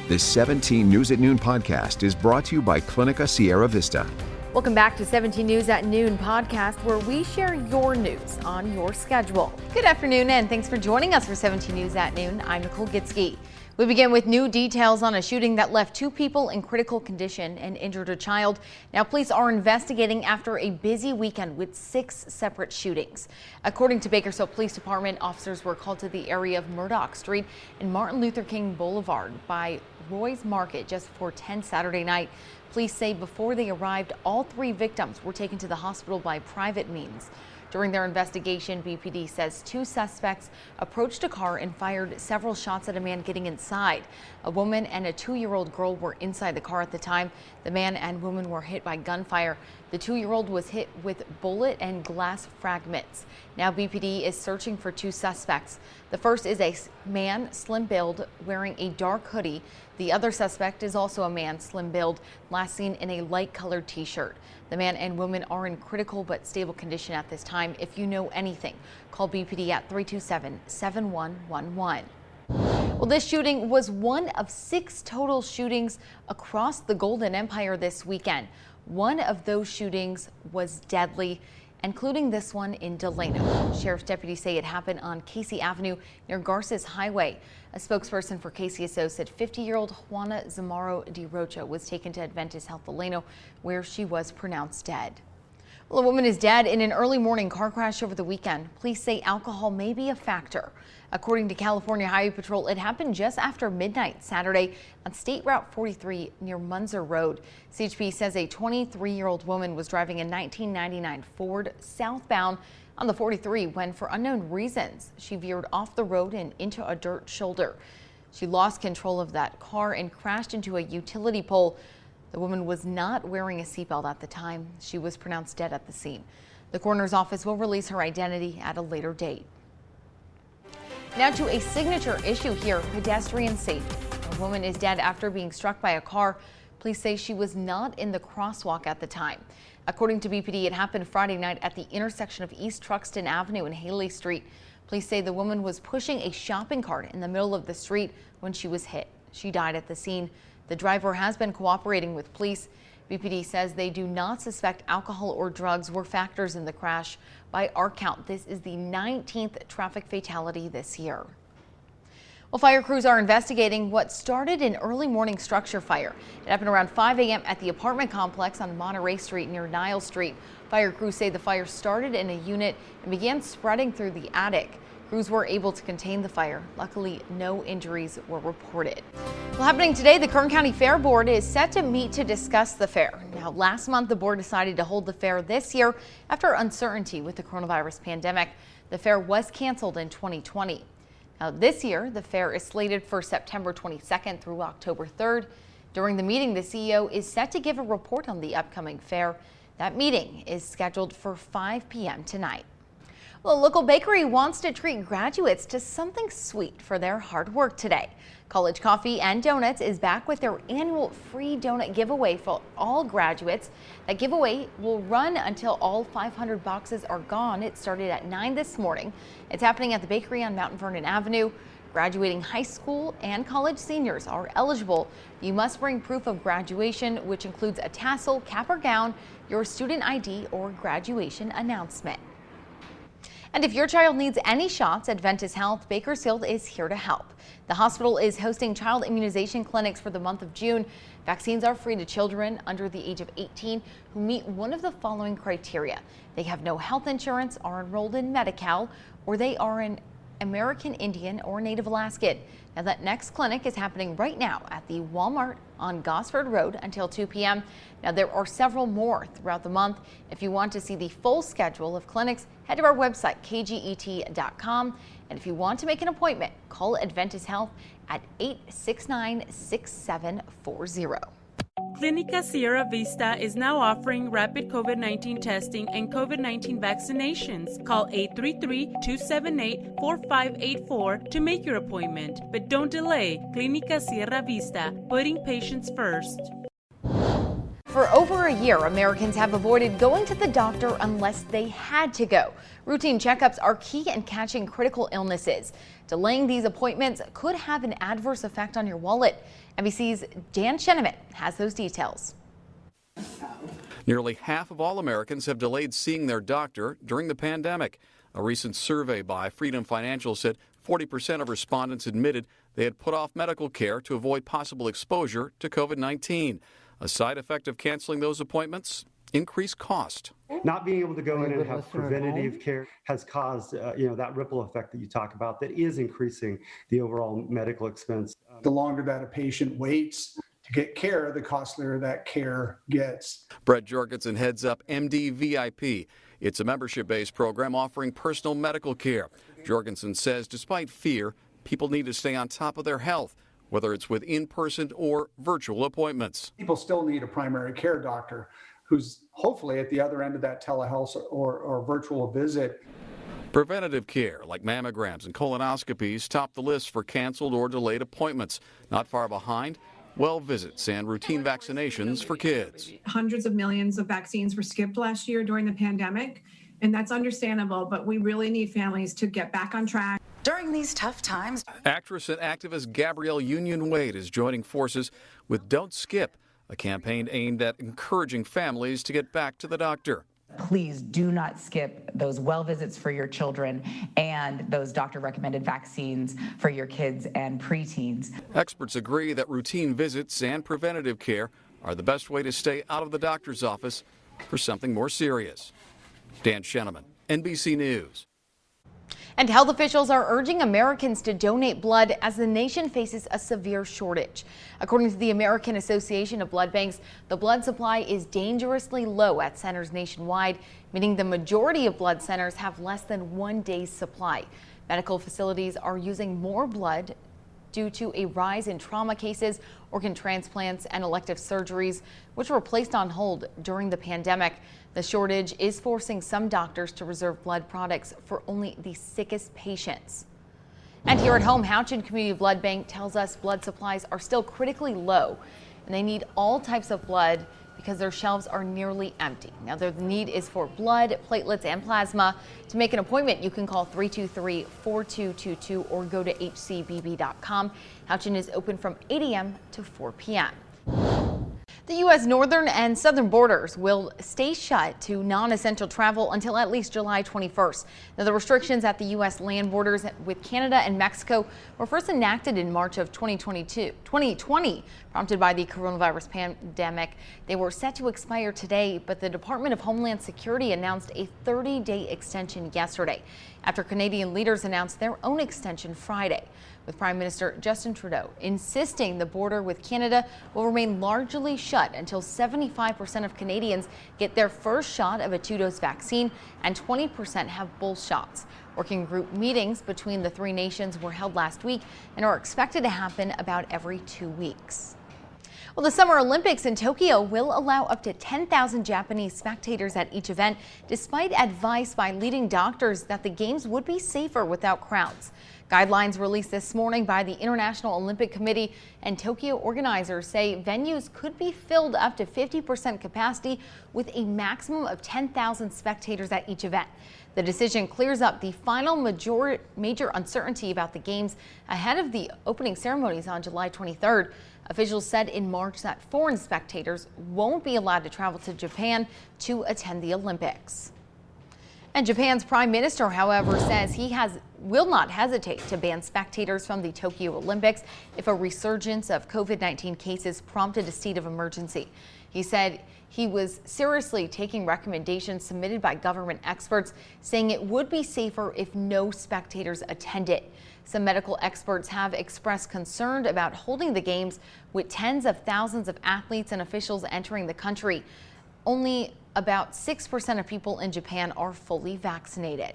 This 17 News at Noon podcast is brought to you by Clinica Sierra Vista. Welcome back to 17 News at Noon podcast, where we share your news on your schedule. Good afternoon, and thanks for joining us for 17 News at Noon. I'm Nicole Gitsky. We begin with new details on a shooting that left 2 people in critical condition and injured a child. Now, police are investigating after a busy weekend with 6 separate shootings. According to Bakersfield Police Department, officers were called to the area of Murdoch Street and Martin Luther King Boulevard by Roy's Market just before 10 Saturday night. Police say before they arrived, all 3 victims were taken to the hospital by private means. During their investigation, BPD says 2 suspects approached a car and fired several shots at a man getting inside. A woman and a 2-year-old girl were inside the car at the time. The man and woman were hit by gunfire. The 2-year-old was hit with bullet and glass fragments. Now BPD is searching for 2 suspects. The first is a man, slim build, wearing a dark hoodie. The other suspect is also a man, slim build, last seen in a light colored t-shirt. The man and woman are in critical but stable condition at this time. If you know anything, call BPD at 327-7111. Well, this shooting was one of 6 total shootings across the Golden Empire this weekend. One of those shootings was deadly, including this one in Delano. Sheriff's deputies say it happened on Casey Avenue near Garces Highway. A spokesperson for KCSO said 50-year-old Juana Zamaro de Rocha was taken to Adventist Health Delano, where she was pronounced dead. Well, a woman is dead in an early morning car crash over the weekend. Police say alcohol may be a factor. According to California Highway Patrol, it happened just after midnight Saturday on State Route 43 near Munzer Road. CHP says a 23-year-old woman was driving a 1999 Ford southbound on the 43 when, for unknown reasons, she veered off the road and into a dirt shoulder. She lost control of that car and crashed into a utility pole. The woman was not wearing a seatbelt at the time. She was pronounced dead at the scene. The coroner's office will release her identity at a later date. Now to a signature issue here, pedestrian safety. A woman is dead after being struck by a car. Police say she was not in the crosswalk at the time. According to BPD, it happened Friday night at the intersection of East Truxton Avenue and Haley Street. Police say the woman was pushing a shopping cart in the middle of the street when she was hit. She died at the scene. The driver has been cooperating with police. BPD says they do not suspect alcohol or drugs were factors in the crash. By our count, this is the 19th traffic fatality this year. Well, fire crews are investigating what started an early morning structure fire. It happened around 5 a.m. at the apartment complex on Monterey Street near Niles Street. Fire crews say the fire started in a unit and began spreading through the attic. Crews were able to contain the fire. Luckily, no injuries were reported. Well, happening today, the Kern County Fair Board is set to meet to discuss the fair. Now, last month, the board decided to hold the fair this year after uncertainty with the coronavirus pandemic. The fair was canceled in 2020. Now, this year, the fair is slated for September 22nd through October 3rd. During the meeting, the CEO is set to give a report on the upcoming fair. That meeting is scheduled for 5 p.m. tonight. Well, a local bakery wants to treat graduates to something sweet for their hard work today. College Coffee and Donuts is back with their annual free donut giveaway for all graduates. That giveaway will run until all 500 boxes are gone. It started at 9 this morning. It's happening at the bakery on Mount Vernon Avenue. Graduating high school and college seniors are eligible. You must bring proof of graduation, which includes a tassel, cap or gown, your student ID, or graduation announcement. And if your child needs any shots, Adventist Health Bakersfield is here to help. The hospital is hosting child immunization clinics for the month of June. Vaccines are free to children under the age of 18 who meet one of the following criteria. They have no health insurance, are enrolled in Medi-Cal, or they are an American Indian or Native Alaskan. Now, that next clinic is happening right now at the Walmart on Gosford Road until 2 p.m. Now, there are several more throughout the month. If you want to see the full schedule of clinics, head to our website, kget.com. And if you want to make an appointment, call Adventist Health at 869-6740. Clinica Sierra Vista is now offering rapid COVID-19 testing and COVID-19 vaccinations. Call 833-278-4584 to make your appointment. But don't delay. Clinica Sierra Vista, putting patients first. for over a year, Americans have avoided going to the doctor unless they had to go. Routine checkups are key in catching critical illnesses. Delaying these appointments could have an adverse effect on your wallet. NBC's Dan Scheneman has those details. Nearly half of all Americans have delayed seeing their doctor during the pandemic. A recent survey by Freedom Financial said 40% of respondents admitted they had put off medical care to avoid possible exposure to COVID-19. A side effect of canceling those appointments? Increased cost. Not being able to go in and have preventative care has caused, that ripple effect that you talk about that is increasing the overall medical expense. The longer that a patient waits to get care, the costlier that care gets. Brett Jorgensen heads up MD VIP. It's a membership-based program offering personal medical care. Jorgensen says despite fear, people need to stay on top of their health, whether it's with in-person or virtual appointments. People still need a primary care doctor who's hopefully at the other end of that telehealth or virtual visit. Preventative care like mammograms and colonoscopies top the list for canceled or delayed appointments. Not far behind, well visits and routine vaccinations for kids. Hundreds of millions of vaccines were skipped last year during the pandemic, and that's understandable, but we really need families to get back on track. During these tough times. Actress and activist Gabrielle Union Wade is joining forces with Don't Skip, a campaign aimed at encouraging families to get back to the doctor. Please do not skip those well visits for your children and those doctor-recommended vaccines for your kids and preteens. Experts agree that routine visits and preventative care are the best way to stay out of the doctor's office for something more serious. Dan Scheneman, NBC News. And health officials are urging Americans to donate blood as the nation faces a severe shortage. According to the American Association of Blood Banks, the blood supply is dangerously low at centers nationwide, meaning the majority of blood centers have less than 1 day's supply. Medical facilities are using more blood due to a rise in trauma cases, organ transplants, and elective surgeries, which were placed on hold during the pandemic. The shortage is forcing some doctors to reserve blood products for only the sickest patients. And here at home, Houchin Community Blood Bank tells us blood supplies are still critically low, and they need all types of blood because their shelves are nearly empty. Now, their need is for blood, platelets, and plasma. To make an appointment, you can call 323-4222 or go to hcbb.com. Houchin is open from 8 a.m. to 4 p.m. The U.S. northern and southern borders will stay shut to non-essential travel until at least July 21st. Now, the restrictions at the U.S. land borders with Canada and Mexico were first enacted in March of 2020, prompted by the coronavirus pandemic. They were set to expire today, but the Department of Homeland Security announced a 30-day extension yesterday, after Canadian leaders announced their own extension Friday, with Prime Minister Justin Trudeau insisting the border with Canada will remain largely shut until 75% of Canadians get their first shot of a 2-dose vaccine and 20% have both shots. Working group meetings between the three nations were held last week and are expected to happen about every 2 weeks. Well, the Summer Olympics in Tokyo will allow up to 10,000 Japanese spectators at each event, despite advice by leading doctors that the games would be safer without crowds. Guidelines released this morning by the International Olympic Committee and Tokyo organizers say venues could be filled up to 50% capacity with a maximum of 10,000 spectators at each event. The decision clears up the final major uncertainty about the games ahead of the opening ceremonies on July 23rd. Officials said in March that foreign spectators won't be allowed to travel to Japan to attend the Olympics. And Japan's prime minister, however, says he will not hesitate to ban spectators from the Tokyo Olympics if a resurgence of COVID-19 cases prompted a state of emergency. He said he was seriously taking recommendations submitted by government experts, saying it would be safer if no spectators attended. Some medical experts have expressed concern about holding the games with tens of thousands of athletes and officials entering the country. Only about 6% of people in Japan are fully vaccinated.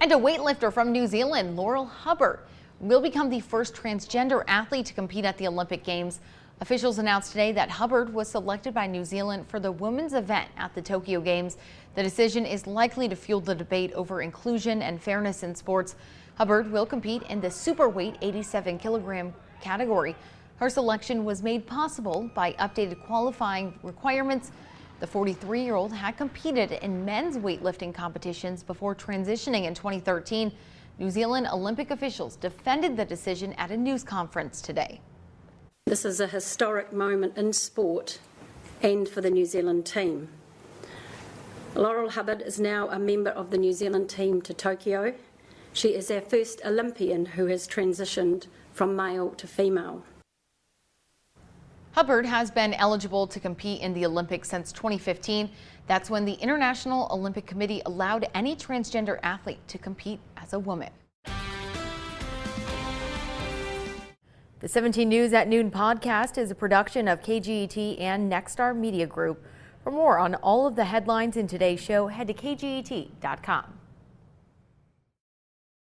And a weightlifter from New Zealand, Laurel Hubbard, will become the first transgender athlete to compete at the Olympic Games. Officials announced today that Hubbard was selected by New Zealand for the women's event at the Tokyo Games. The decision is likely to fuel the debate over inclusion and fairness in sports. Hubbard will compete in the superweight 87 kilogram category. Her selection was made possible by updated qualifying requirements. The 43-year-old had competed in men's weightlifting competitions before transitioning in 2013. New Zealand Olympic officials defended the decision at a news conference today. This is a historic moment in sport and for the New Zealand team. Laurel Hubbard is now a member of the New Zealand team to Tokyo. She is our first Olympian who has transitioned from male to female. Hubbard has been eligible to compete in the Olympics since 2015. That's when the International Olympic Committee allowed any transgender athlete to compete as a woman. The 17 News at Noon podcast is a production of KGET and Nexstar Media Group. For more on all of the headlines in today's show, head to kget.com.